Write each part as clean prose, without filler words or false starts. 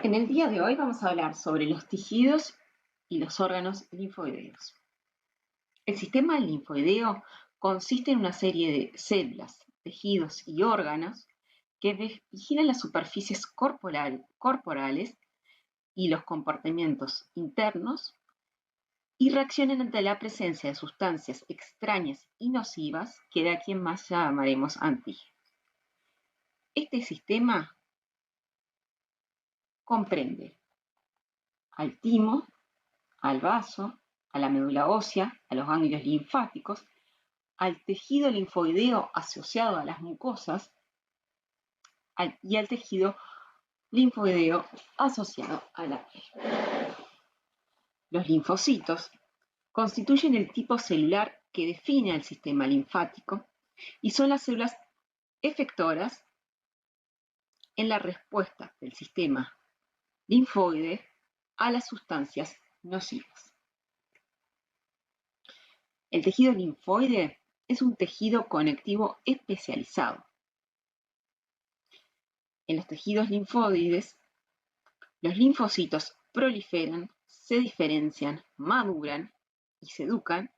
En el día de hoy vamos a hablar sobre los tejidos y los órganos linfoideos. El sistema linfoideo consiste en una serie de células, tejidos y órganos que vigilan las superficies corporales y los comportamientos internos y reaccionan ante la presencia de sustancias extrañas y nocivas que de aquí en más llamaremos antígenos. Este sistema comprende al timo, al vaso, a la médula ósea, a los ganglios linfáticos, al tejido linfoideo asociado a las mucosas y al tejido linfoideo asociado a la piel. Los linfocitos constituyen el tipo celular que define al sistema linfático y son las células efectoras en la respuesta del sistema linfoide a las sustancias nocivas. El tejido linfoide es un tejido conectivo especializado. En los tejidos linfoides, los linfocitos proliferan, se diferencian, maduran y se educan,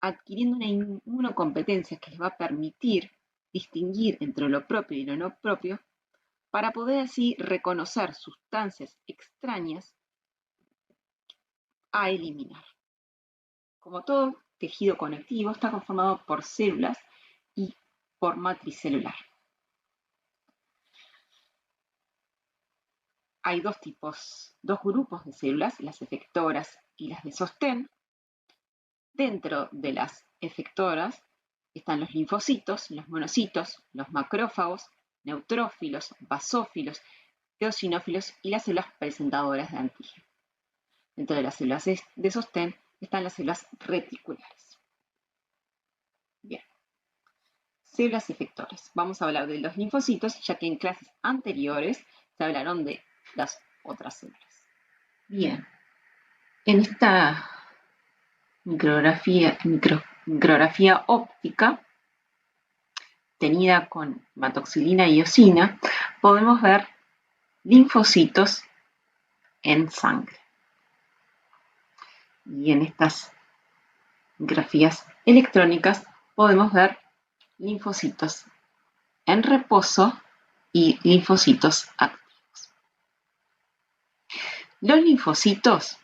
adquiriendo una inmunocompetencia que les va a permitir distinguir entre lo propio y lo no propio, para poder así reconocer sustancias extrañas a eliminar. Como todo tejido conectivo, está conformado por células y por matriz celular. Hay dos grupos de células, las efectoras y las de sostén. Dentro de las efectoras están los linfocitos, los monocitos, los macrófagos, neutrófilos, basófilos, eosinófilos y las células presentadoras de antígeno. Dentro de las células de sostén están las células reticulares. Bien. Células efectoras. Vamos a hablar de los linfocitos, ya que en clases anteriores se hablaron de las otras células. Bien. En esta micrografía óptica, tenida con hematoxilina y eosina, podemos ver linfocitos en sangre. Y en estas grafías electrónicas podemos ver linfocitos en reposo y linfocitos activos. Los linfocitos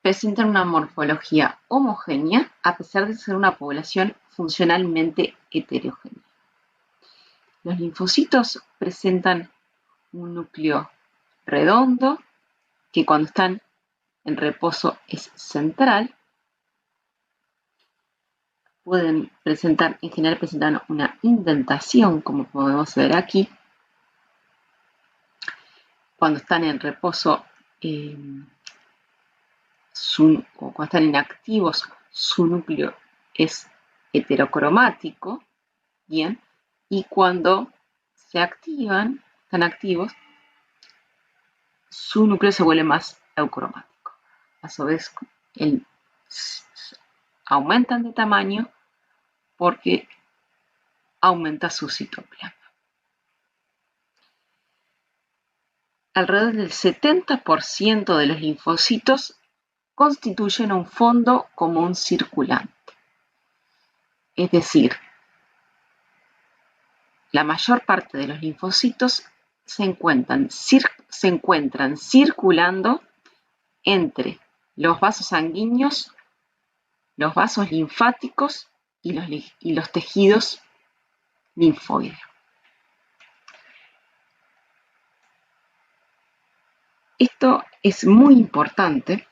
presentan una morfología homogénea a pesar de ser una población funcionalmente heterogénea. Los linfocitos presentan un núcleo redondo que cuando están en reposo es central. En general presentan una indentación, como podemos ver aquí. Cuando están en reposo o cuando están inactivos, su núcleo es heterocromático, bien, y cuando están activos, su núcleo se vuelve más eucromático. A su vez, aumentan de tamaño porque aumenta su citoplasma. Alrededor del 70% de los linfocitos constituyen un fondo común circulante. Es decir, la mayor parte de los linfocitos se encuentran circulando entre los vasos sanguíneos, los vasos linfáticos y los tejidos linfoideos. Esto es muy importante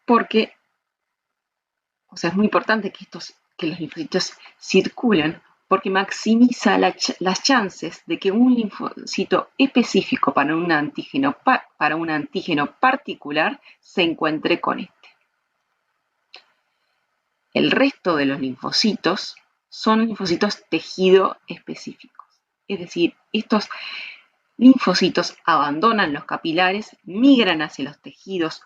porque, es muy importante que los linfocitos circulen porque maximiza las chances de que un linfocito específico para un antígeno particular se encuentre con este. El resto de los linfocitos son linfocitos tejido específicos. Es decir, estos linfocitos abandonan los capilares, migran hacia los tejidos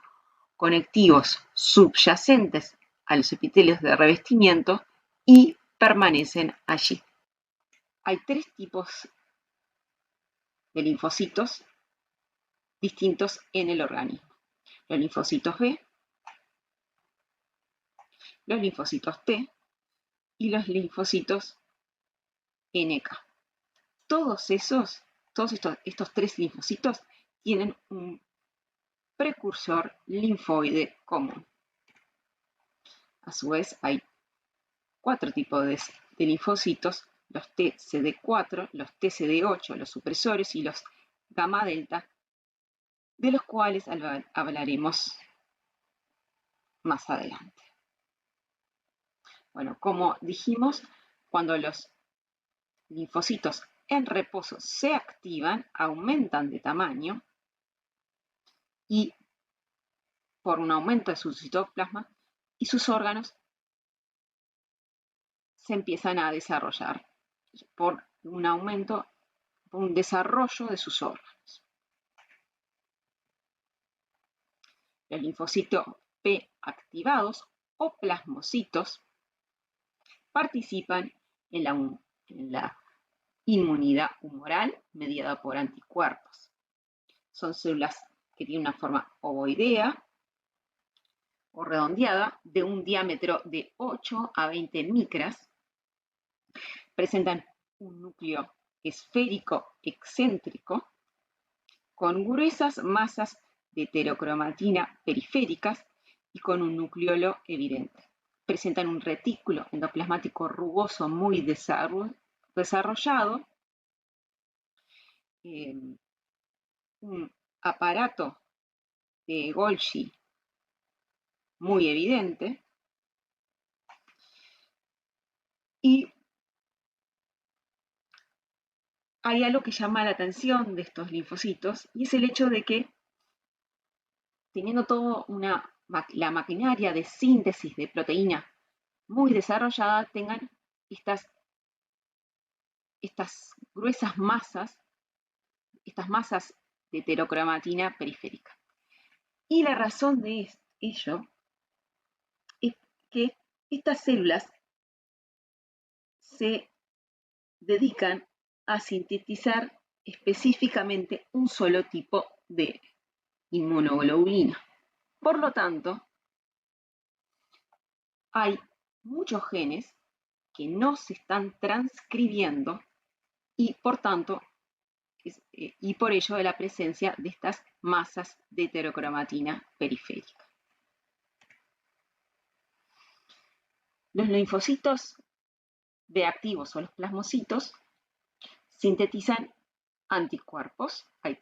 conectivos subyacentes a los epitelios de revestimiento y permanecen allí. Hay tres tipos de linfocitos distintos en el organismo. Los linfocitos B, los linfocitos T y los linfocitos NK. Todos estos tres linfocitos tienen un precursor linfoide común. A su vez, hay 4 tipos de linfocitos: los TCD4, los TCD8, los supresores y los gamma delta, de los cuales hablaremos más adelante. Bueno, como dijimos, cuando los linfocitos en reposo se activan, aumentan de tamaño y por un aumento de su citoplasma y sus órganos se empiezan a desarrollar por un aumento, por un desarrollo de sus órganos. Los linfocitos P activados o plasmocitos participan en la inmunidad humoral mediada por anticuerpos. Son células que tienen una forma ovoidea o redondeada de un diámetro de 8 a 20 micras. Presentan un núcleo esférico excéntrico con gruesas masas de heterocromatina periféricas y con un nucleolo evidente. Presentan un retículo endoplasmático rugoso muy desarrollado, un aparato de Golgi muy evidente y hay algo que llama la atención de estos linfocitos y es el hecho de que, teniendo toda la maquinaria de síntesis de proteína muy desarrollada, tengan estas gruesas masas, estas masas de heterocromatina periférica. Y la razón de ello es que estas células se dedican a sintetizar específicamente un solo tipo de inmunoglobulina. Por lo tanto, hay muchos genes que no se están transcribiendo y por tanto, y por ello de la presencia de estas masas de heterocromatina periférica. Los linfocitos B activos o los plasmocitos sintetizan anticuerpos. Hay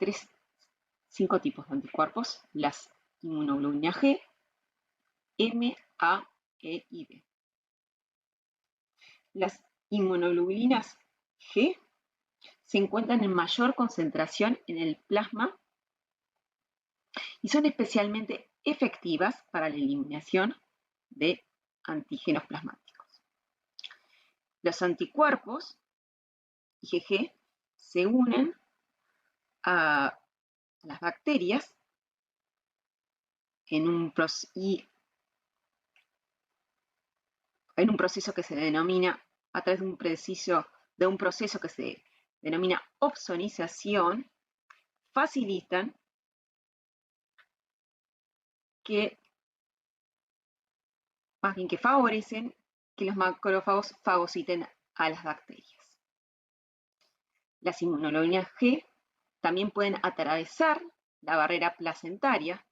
5 tipos de anticuerpos: las inmunoglobulinas G, M, A, E y B. Las inmunoglobulinas G se encuentran en mayor concentración en el plasma y son especialmente efectivas para la eliminación de antígenos plasmáticos. Los anticuerpos IgG se unen a las bacterias en un proceso que se denomina, a través de un proceso que se denomina opsonización, facilitan que favorecen que los macrófagos fagociten a las bacterias. Las inmunoglobulinas G también pueden atravesar la barrera placentaria,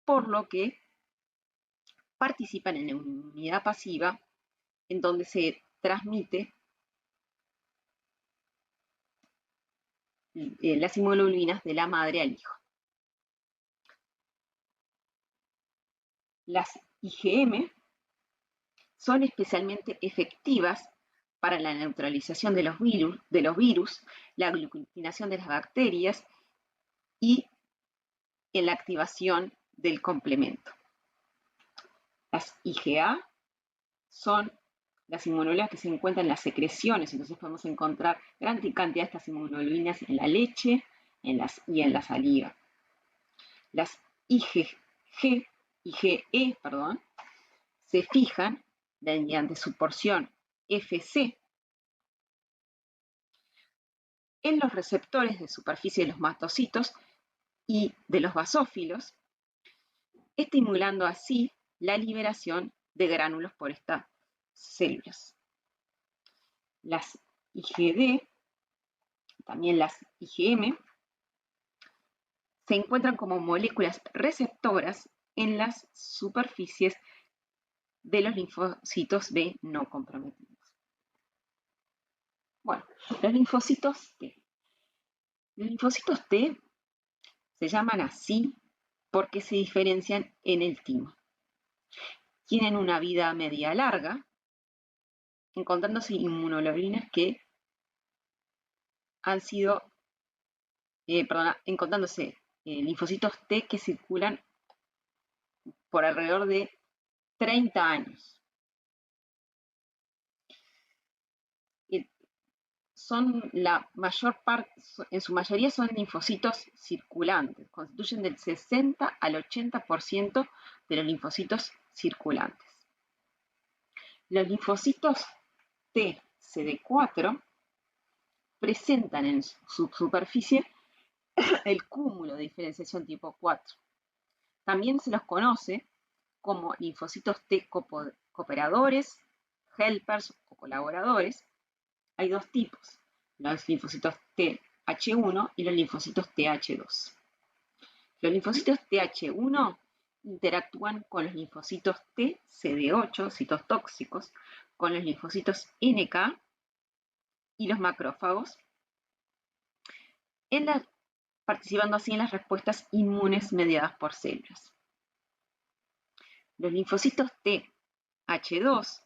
por lo que participan en la inmunidad pasiva, en donde se transmite las inmunoglobulinas de la madre al hijo. Las IgM son especialmente efectivas para la neutralización de los virus, la aglutinación de las bacterias y en la activación del complemento. Las IgA son las inmunoglobulinas que se encuentran en las secreciones, entonces podemos encontrar gran cantidad de estas inmunoglobulinas en la leche y en la saliva. Las IgE, se fijan mediante su porción Fc en los receptores de superficie de los mastocitos y de los basófilos, estimulando así la liberación de gránulos por estas células. Las IgD, también las IgM, se encuentran como moléculas receptoras en las superficies de los linfocitos B no comprometidos. Bueno, los linfocitos T. Los linfocitos T se llaman así porque se diferencian en el timo. Tienen una vida media larga, encontrándose inmunoglobulinas que han sido, encontrándose linfocitos T que circulan por alrededor de 30 años. Son la mayor parte, en su mayoría son linfocitos circulantes, constituyen del 60 al 80% de los linfocitos circulantes. Los linfocitos T CD4 presentan en su superficie el cúmulo de diferenciación tipo 4. También se los conoce como linfocitos T cooperadores, helpers o colaboradores. Hay dos tipos, los linfocitos Th1 y los linfocitos Th2. Los linfocitos Th1 interactúan con los linfocitos T CD8, citotóxicos, con los linfocitos NK y los macrófagos, participando así en las respuestas inmunes mediadas por células. Los linfocitos Th2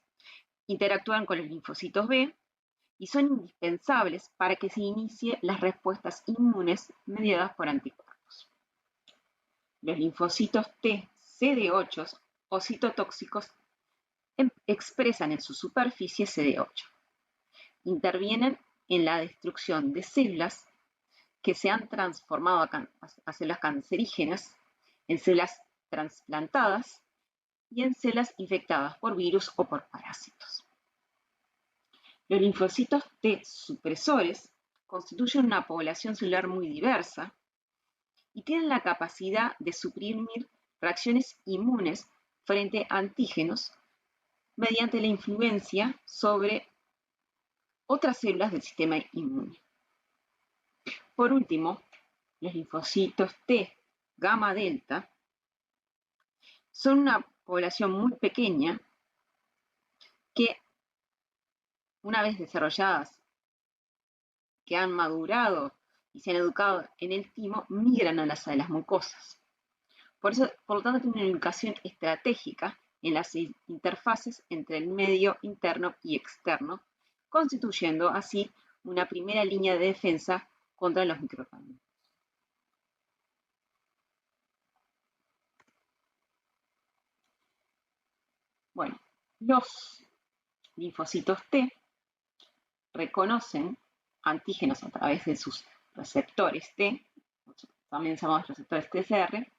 interactúan con los linfocitos B y son indispensables para que se inicie las respuestas inmunes mediadas por anticuerpos. Los linfocitos T CD8 o citotóxicos expresan en su superficie CD8. Intervienen en la destrucción de células que se han transformado a células cancerígenas, en células trasplantadas y en células infectadas por virus o por parásitos. Los linfocitos T supresores constituyen una población celular muy diversa y tienen la capacidad de suprimir reacciones inmunes frente a antígenos mediante la influencia sobre otras células del sistema inmune. Por último, los linfocitos T gamma delta son una población muy pequeña que, una vez desarrolladas, que han madurado y se han educado en el timo, migran a las mucosas. Por lo tanto, tienen una ubicación estratégica en las interfaces entre el medio interno y externo, constituyendo así una primera línea de defensa contra los microorganismos. Bueno, los linfocitos T reconocen antígenos a través de sus receptores T, también llamamos receptores TCR,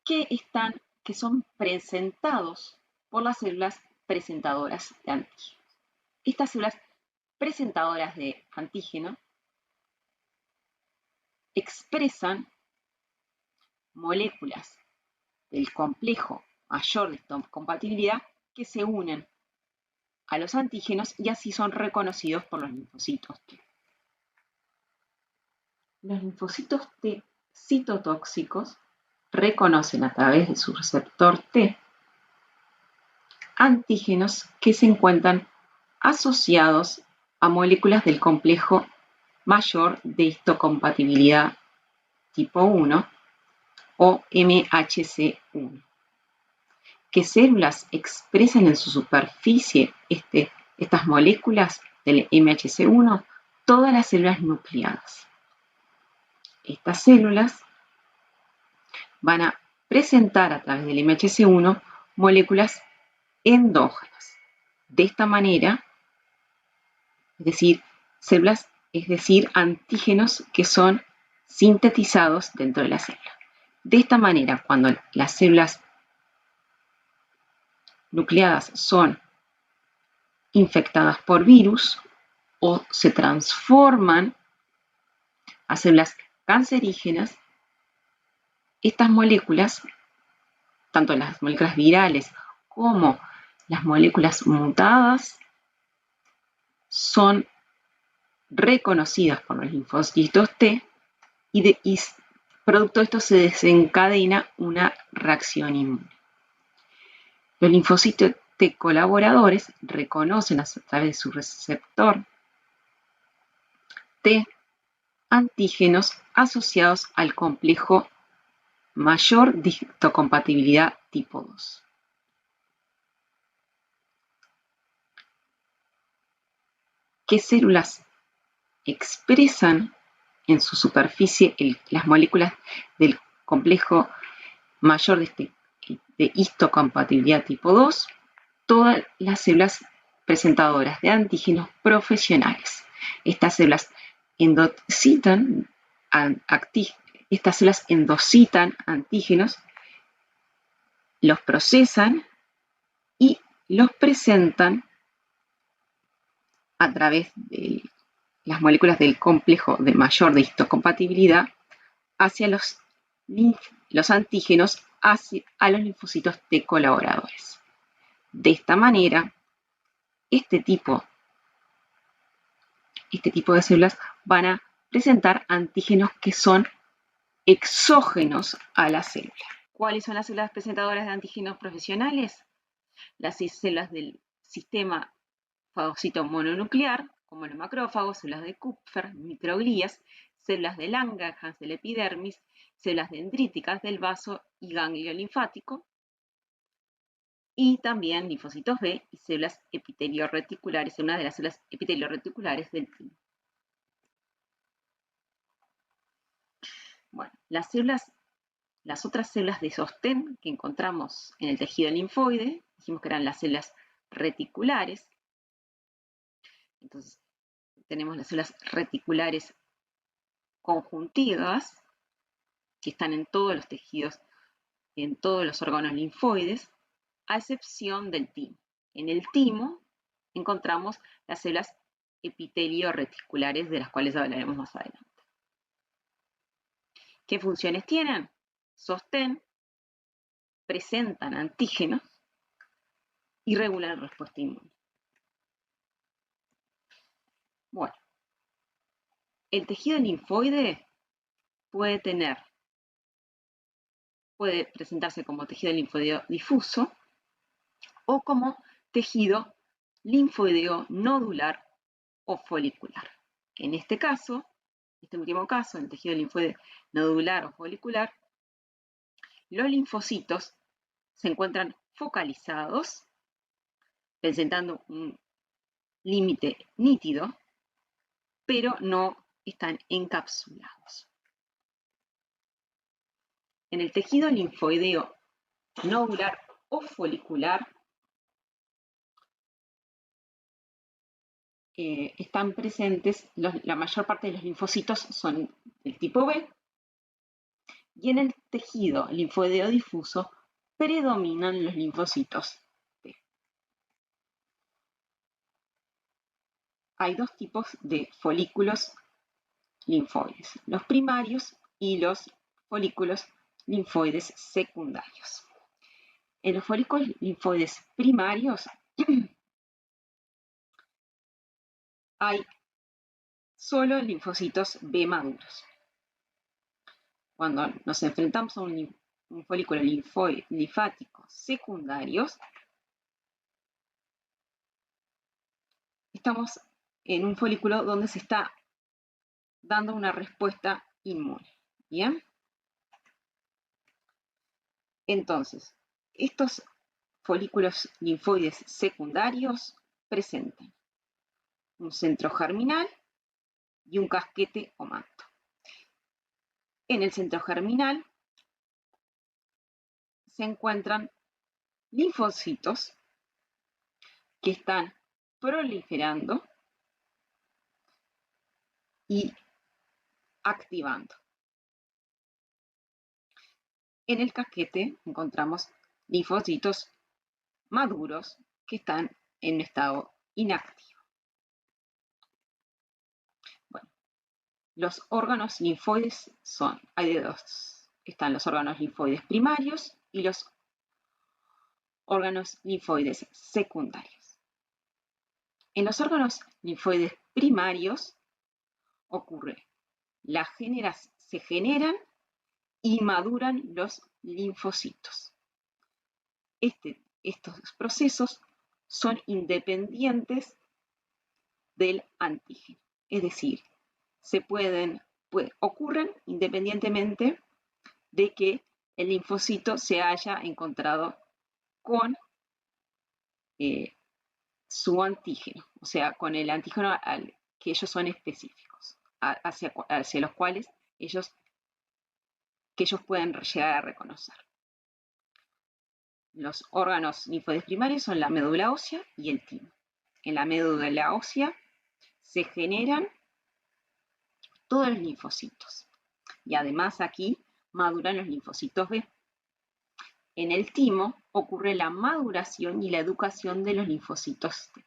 que son presentados por las células presentadoras de antígenos. Estas células presentadoras de antígeno expresan moléculas del complejo mayor de histocompatibilidad que se unen a los antígenos y así son reconocidos por los linfocitos T. Los linfocitos T citotóxicos reconocen a través de su receptor T antígenos que se encuentran asociados a moléculas del complejo mayor de histocompatibilidad tipo 1 o MHC1. ¿Qué células expresan en su superficie estas moléculas del MHC1? Todas las células nucleadas. Estas células van a presentar a través del MHC1 moléculas endógenas. De esta manera, es decir, antígenos que son sintetizados dentro de la célula. De esta manera, cuando las células nucleadas son infectadas por virus, o se transforman a células cancerígenas, estas moléculas, tanto las moléculas virales como las moléculas mutadas, son reconocidas por los linfocitos T y producto de esto se desencadena una reacción inmune. Los linfocitos T colaboradores reconocen a través de su receptor T antígenos asociados al complejo mayor de histocompatibilidad tipo 2. ¿Qué células expresan en su superficie las moléculas del complejo mayor de histocompatibilidad tipo 2? Todas las células presentadoras de antígenos profesionales. Estas células endocitan antígenos, los procesan y los presentan a través de las moléculas del complejo de mayor de histocompatibilidad hacia los antígenos a los linfocitos T colaboradores. De esta manera, este tipo de células van a presentar antígenos que son exógenos a la célula. ¿Cuáles son las células presentadoras de antígenos profesionales? Las células del sistema fagocito mononuclear, como los macrófagos, células de Kupffer, microglías, células de Langerhans del epidermis, células dendríticas del vaso y ganglio linfático, y también linfocitos B y células epitelioreticulares, una de las células epitelioreticulares del timo. Bueno, las otras células de sostén que encontramos en el tejido linfoide, dijimos que eran las células reticulares. Entonces, tenemos las células reticulares conjuntivas, que están en todos los tejidos, en todos los órganos linfoides, a excepción del timo. En el timo encontramos las células epitelioreticulares, de las cuales hablaremos más adelante. ¿Qué funciones tienen? Sostén, presentan antígenos y regulan la respuesta inmune. Bueno, el tejido linfoide puede presentarse como tejido linfoideo difuso o como tejido linfoideo nodular o folicular. En este último caso, en el tejido linfoideo nodular o folicular, los linfocitos se encuentran focalizados, presentando un límite nítido, pero no están encapsulados. En el tejido linfoideo nodular o folicular están presentes, la mayor parte de los linfocitos son del tipo B, y en el tejido linfoideo difuso predominan los linfocitos T. Hay dos tipos de folículos linfoides, los primarios y los folículos linfoides secundarios. En los folículos linfoides primarios hay solo linfocitos B maduros. Cuando nos enfrentamos a un folículo linfático secundario, estamos en un folículo donde se está dando una respuesta inmune. ¿Bien? Entonces, estos folículos linfoides secundarios presentan un centro germinal y un casquete o manto. En el centro germinal se encuentran linfocitos que están proliferando y activando. En el casquete encontramos linfocitos maduros que están en estado inactivo. Los órganos linfoides hay de dos. Están los órganos linfoides primarios y los órganos linfoides secundarios. En los órganos linfoides primarios ocurre se generan y maduran los linfocitos. Estos procesos son independientes del antígeno, es decir, ocurren independientemente de que el linfocito se haya encontrado con su antígeno, o sea, con el antígeno al que ellos son específicos, hacia los cuales ellos pueden llegar a reconocer. Los órganos linfoides primarios son la médula ósea y el timo. En la médula ósea se generan todos los linfocitos y además aquí maduran los linfocitos B. En el timo ocurre la maduración y la educación de los linfocitos T.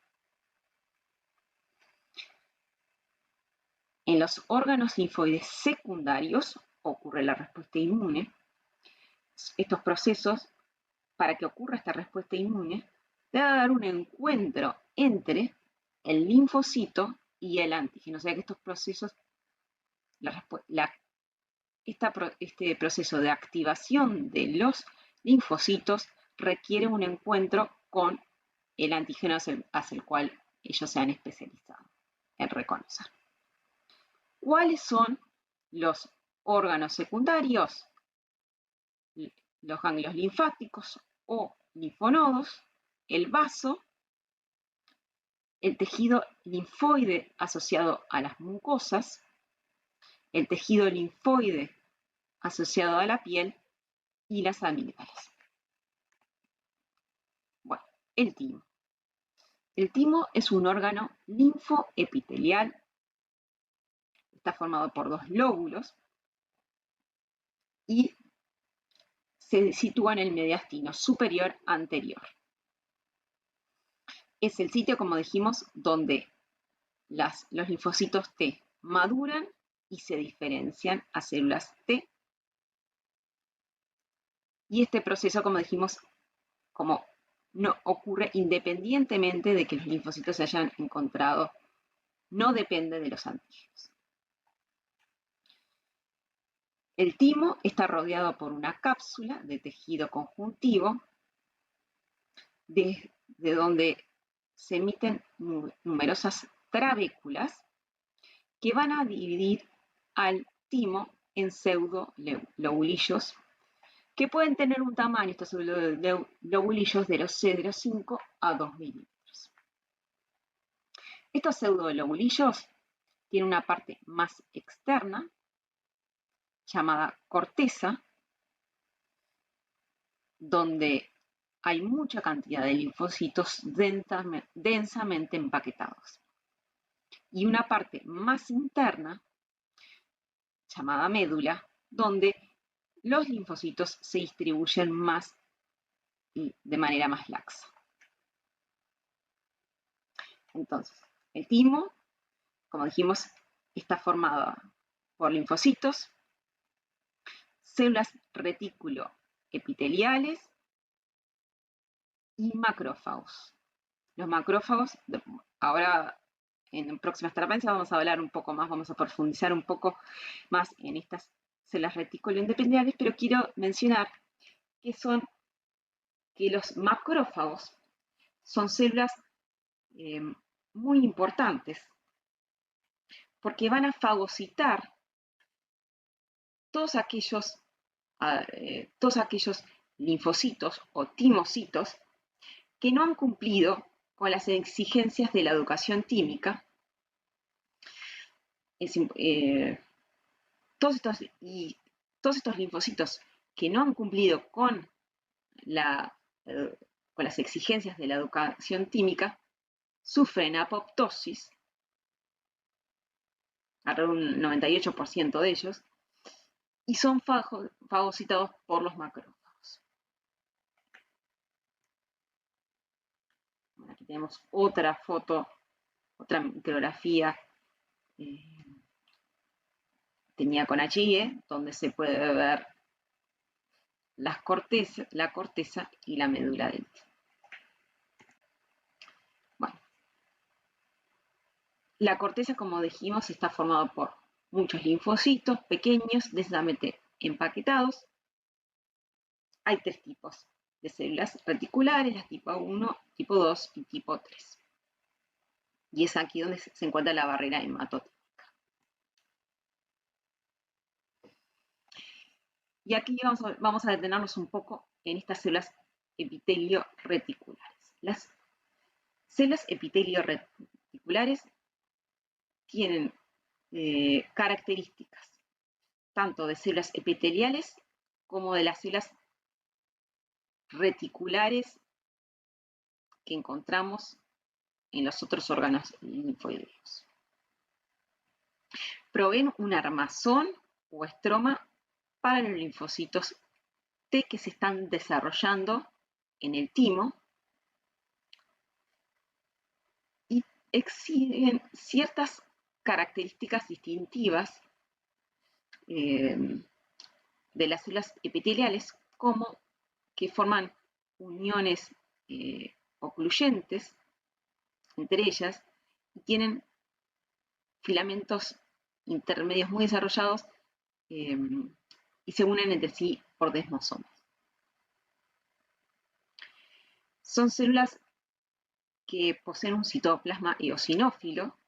En los órganos linfoides secundarios ocurre la respuesta inmune. Estos procesos, para que ocurra esta respuesta inmune, debe haber un encuentro entre el linfocito y el antígeno. O sea que estos procesos, este proceso de activación de los linfocitos requiere un encuentro con el antígeno hacia el cual ellos se han especializado en reconocer. ¿Cuáles son los órganos secundarios? Los ganglios linfáticos o linfonodos, el vaso, el tejido linfoide asociado a las mucosas, el tejido linfoide asociado a la piel y las amígdalas. Bueno, el timo. El timo es un órgano linfoepitelial. Está formado por dos lóbulos y se sitúa en el mediastino superior anterior. Es el sitio, como dijimos, donde los linfocitos T maduran y se diferencian a células T. Y este proceso, como dijimos, no ocurre independientemente de que los linfocitos se hayan encontrado, no depende de los antígenos. El timo está rodeado por una cápsula de tejido conjuntivo, de donde se emiten numerosas trabéculas que van a dividir al timo en pseudolobulillos que pueden tener un tamaño, estos pseudolobulillos, de los 0,5 a 2 milímetros. Estos pseudolobulillos tienen una parte más externa, llamada corteza, donde hay mucha cantidad de linfocitos densamente empaquetados. Y una parte más interna, llamada médula, donde los linfocitos se distribuyen de manera más laxa. Entonces, el timo, como dijimos, está formado por linfocitos, células retículo epiteliales y macrófagos. Los macrófagos, ahora en próximas terapias vamos a hablar un poco más, vamos a profundizar un poco más en estas células retículo epiteliales, pero quiero mencionar que los macrófagos son células muy importantes porque van a fagocitar todos aquellos linfocitos o timocitos que no han cumplido con las exigencias de la educación tímica. Todos estos linfocitos que no han cumplido con las exigencias de la educación tímica sufren apoptosis, alrededor de un 98% de ellos, y son fagocitados por los macrófagos. Bueno, aquí tenemos otra foto, otra micrografía tenía con HIE, donde se puede ver la corteza y la médula del timo. Bueno, la corteza, como dijimos, está formada por muchos linfocitos pequeños, densamente empaquetados. Hay 3 tipos de células reticulares, las tipo 1, tipo 2 y tipo 3. Y es aquí donde se encuentra la barrera hematótica. Y aquí vamos a detenernos un poco en estas células epitelio reticulares. Las células epitelio reticulares tienen características tanto de células epiteliales como de las células reticulares que encontramos en los otros órganos linfoideos. Proveen un armazón o estroma para los linfocitos T que se están desarrollando en el timo y exhiben ciertas características distintivas de las células epiteliales, como que forman uniones ocluyentes entre ellas y tienen filamentos intermedios muy desarrollados y se unen entre sí por desmosomas. Son células que poseen un citoplasma eosinófilo,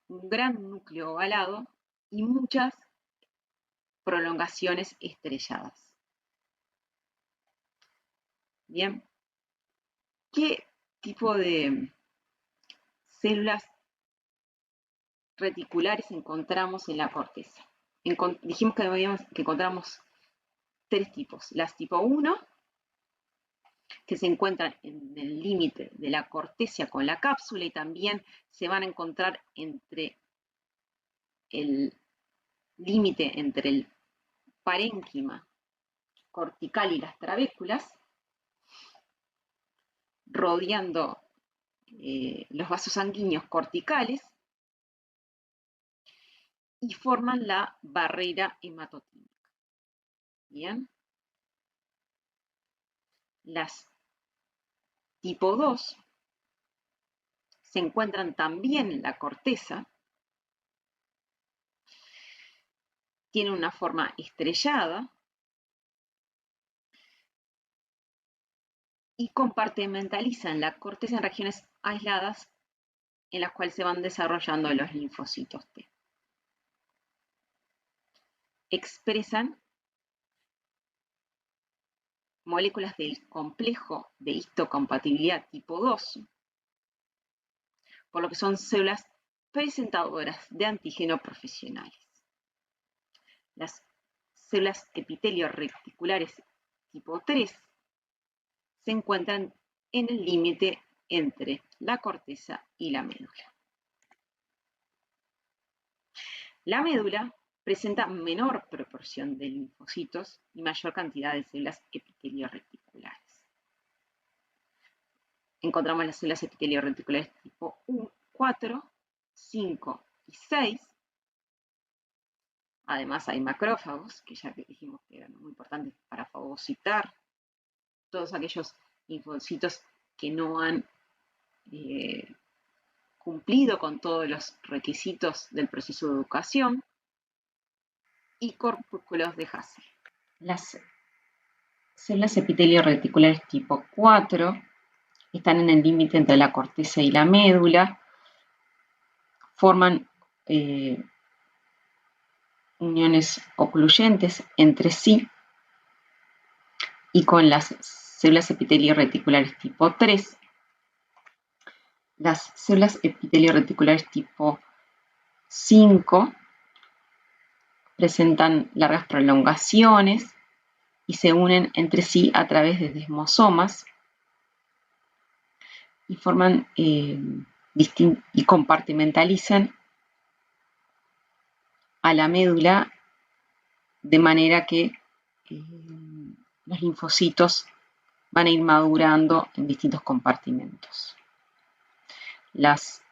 un gran núcleo ovalado y muchas prolongaciones estrelladas. Bien, ¿qué tipo de células reticulares encontramos en la corteza? Dijimos que encontramos 3 tipos. Las tipo 1, que se encuentran en el límite de la corteza con la cápsula y también se van a encontrar entre el límite entre el parénquima cortical y las trabéculas, rodeando los vasos sanguíneos corticales y forman la barrera hematotímica. Bien. Las tipo 2 se encuentran también en la corteza, tienen una forma estrellada y compartimentalizan la corteza en regiones aisladas en las cuales se van desarrollando los linfocitos T. Expresan moléculas del complejo de histocompatibilidad tipo 2, por lo que son células presentadoras de antígeno profesionales. Las células epitelio reticulares tipo 3 se encuentran en el límite entre la corteza y la médula. La médula presenta menor proporción de linfocitos y mayor cantidad de células epitelio reticulares. Encontramos las células epitelio reticulares tipo 4, 5 y 6. Además hay macrófagos, que ya dijimos que eran muy importantes para fagocitar todos aquellos linfocitos que no han cumplido con todos los requisitos del proceso de educación, y corpúsculos de Hassel. Las células epitelio reticulares tipo 4 están en el límite entre la corteza y la médula, forman uniones ocluyentes entre sí y con las células epitelio reticulares tipo 3. Las células epitelio reticulares tipo 5 presentan largas prolongaciones y se unen entre sí a través de desmosomas y forman y compartimentalizan a la médula de manera que los linfocitos van a ir madurando en distintos compartimentos. Las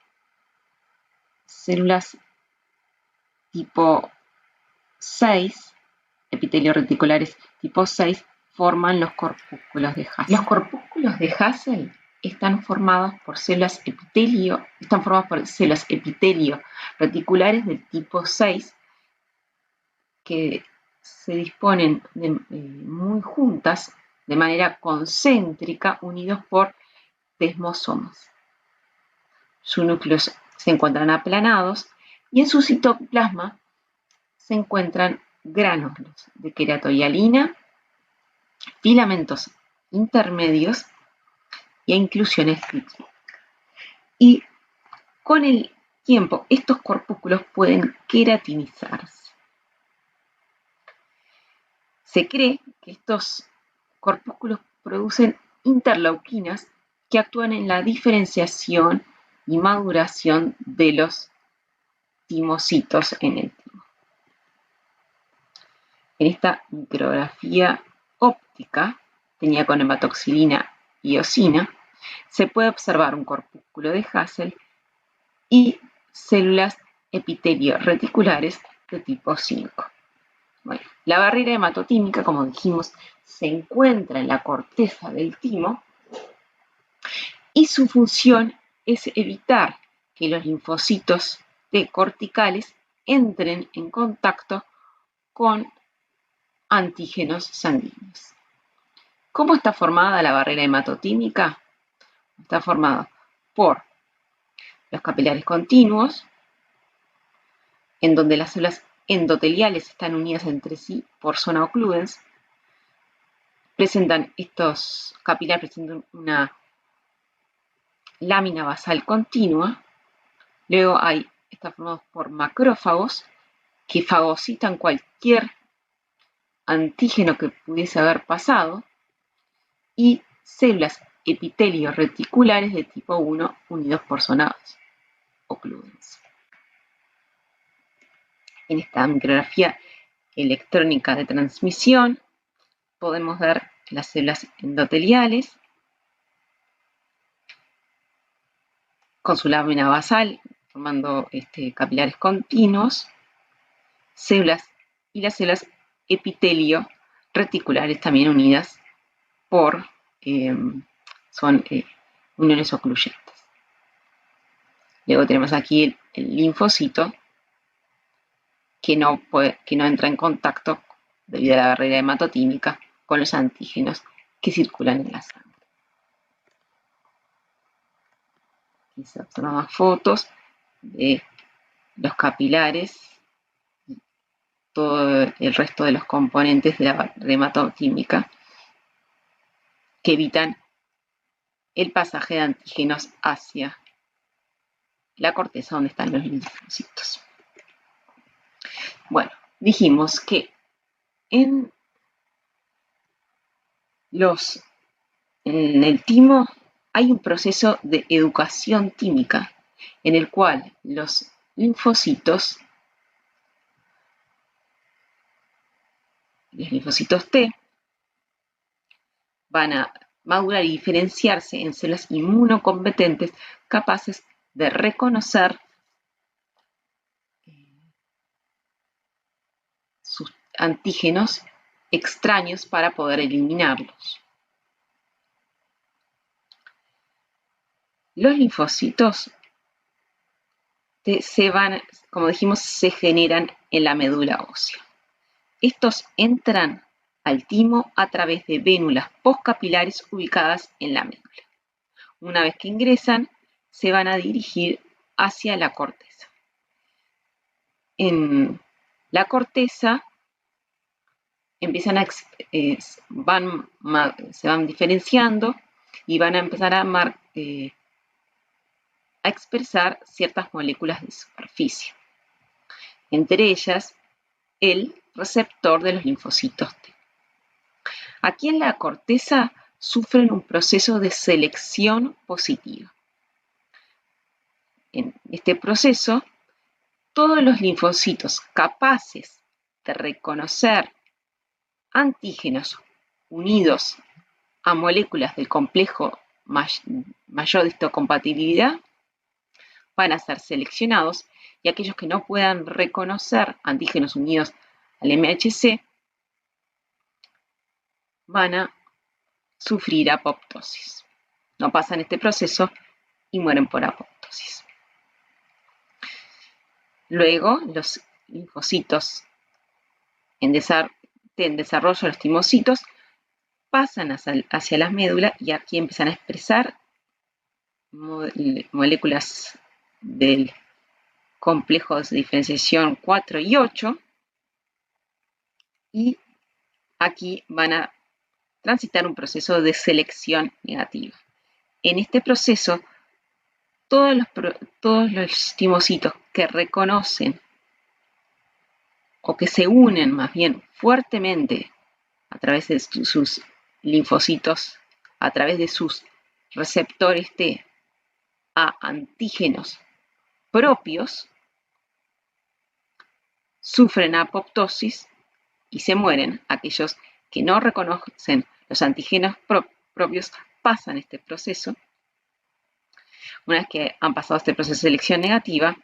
células tipo 6, epitelios reticulares tipo 6, forman los corpúsculos de Hassel. Los corpúsculos de Hassel están formados por células epitelio reticulares del tipo 6 que se disponen muy juntas de manera concéntrica, unidos por desmosomas. Sus núcleos se encuentran aplanados y en su citoplasma se encuentran gránulos de queratohialina, filamentos intermedios e inclusiones críticas. Y con el tiempo estos corpúsculos pueden queratinizarse. Se cree que estos corpúsculos producen interleuquinas que actúan en la diferenciación y maduración de los timocitos en el timo. En esta micrografía óptica, tenida con hematoxilina y eosina, se puede observar un corpúsculo de Hassel y células epitelio reticulares de tipo 5. Bueno, la barrera hematotímica, como dijimos, se encuentra en la corteza del timo y su función es evitar que los linfocitos T corticales entren en contacto con antígenos sanguíneos. ¿Cómo está formada la barrera hematotímica? Está formada por los capilares continuos, en donde las células endoteliales están unidas entre sí por zona occludens. Estos capilares presentan una lámina basal continua. Luego está formado por macrófagos que fagocitan cualquier antígeno que pudiese haber pasado y células epitelio reticulares de tipo 1 unidos por zonas occludens. En esta micrografía electrónica de transmisión podemos ver las células endoteliales con su lámina basal formando capilares continuos, y las células epitelio reticulares también unidas por uniones ocluyentes. Luego tenemos aquí el linfocito que no entra en contacto debido a la barrera hematotímica con los antígenos que circulan en la sangre. Aquí se observan más fotos de los capilares y todo el resto de los componentes de la barrera hematotímica que evitan el pasaje de antígenos hacia la corteza donde están los linfocitos. Bueno, dijimos que en el timo hay un proceso de educación tímica en el cual los linfocitos T van a madurar y diferenciarse en células inmunocompetentes capaces de reconocer sus antígenos extraños para poder eliminarlos. Los linfocitos como dijimos, se generan en la médula ósea. Estos entran al timo a través de vénulas postcapilares ubicadas en la médula. Una vez que ingresan, se van a dirigir hacia la corteza. En la corteza se van diferenciando y van a empezar a expresar ciertas moléculas de superficie, entre ellas el receptor de los linfocitos T. Aquí en la corteza sufren un proceso de selección positiva. En este proceso, todos los linfocitos capaces de reconocer antígenos unidos a moléculas del complejo mayor de histocompatibilidad van a ser seleccionados y aquellos que no puedan reconocer antígenos unidos al MHC, van a sufrir apoptosis. No pasan este proceso y mueren por apoptosis. Luego, los linfocitos en desarrollo, los timocitos, pasan hacia las médulas y aquí empiezan a expresar moléculas del complejo de diferenciación 4 y 8, y aquí van a transitar un proceso de selección negativa. En este proceso, todos los timocitos que reconocen o que se unen más bien fuertemente a través de sus linfocitos, a través de sus receptores T a antígenos propios, sufren apoptosis y se mueren. Aquellos que no reconocen los antígenos propios pasan este proceso. Una vez que han pasado este proceso de selección negativa,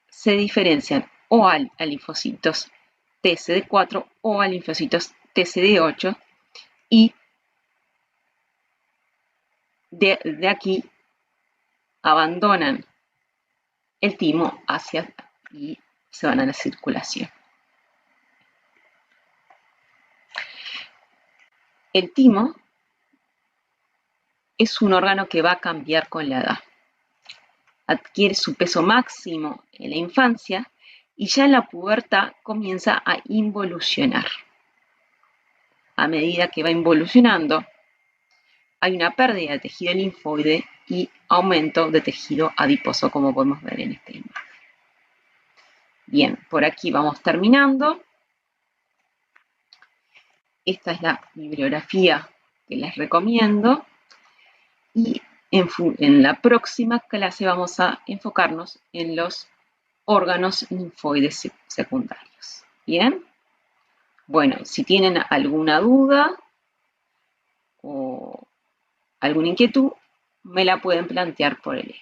se diferencian o a linfocitos TCD4 o a linfocitos TCD8, y de aquí abandonan el timo y se van a la circulación. El timo es un órgano que va a cambiar con la edad. Adquiere su peso máximo en la infancia y ya en la pubertad comienza a involucionar. A medida que va involucionando, hay una pérdida de tejido linfoide y aumento de tejido adiposo, como podemos ver en esta imagen. Bien, por aquí vamos terminando. Esta es la bibliografía que les recomiendo, y en la próxima clase vamos a enfocarnos en los órganos linfoides secundarios. ¿Bien? Bueno, si tienen alguna duda o alguna inquietud, me la pueden plantear por el